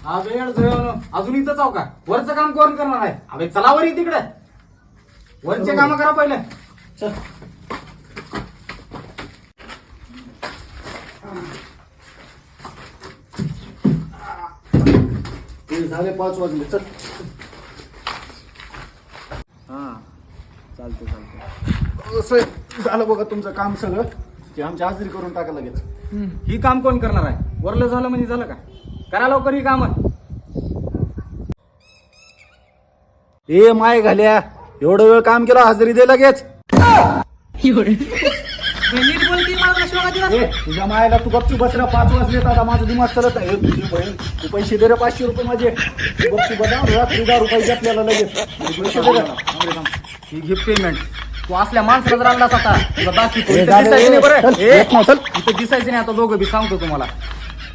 अजून इथंच आहो का? वरचं काम कोण करणार आहे? अबे चला वर तिकडे, वरचे काम करा पहिले. चल. झाले 5 वाजले. चल. हा चालते. असं झालं बघा तुमचं काम सगळं. ते आमच्या हाजरी करून टाका लगेच. ही काम कोण करणार आहे? वरलं झालं म्हणजे झालं का? करा लवकर ही काम. ए माय घाल्या, एवढं वेळ काम केलं, हाजरी दे लगेच. नीट बोलती मला शिवाय दिला. ए तुझ्या मायला तू गपचूप बसला. 5 वाजले आता माझं दिमाग चालत आहे. तुझी बहीण तू पैसे दे रे, 500 रुपये माझे. तू गपचूप बघा, रात्री 10 रुपये आपल्याला लगेच पैसे दे रे. ही घे पेमेंट. तू असल्या माणसाला जर आणलास आता तुला दाखवतो. ए, इथं झालं, दिसायचं नाही बरं. चल, येत नाही, चल. इथं दिसायचं नाही आता दोघं बी, सांगतो तुम्हाला.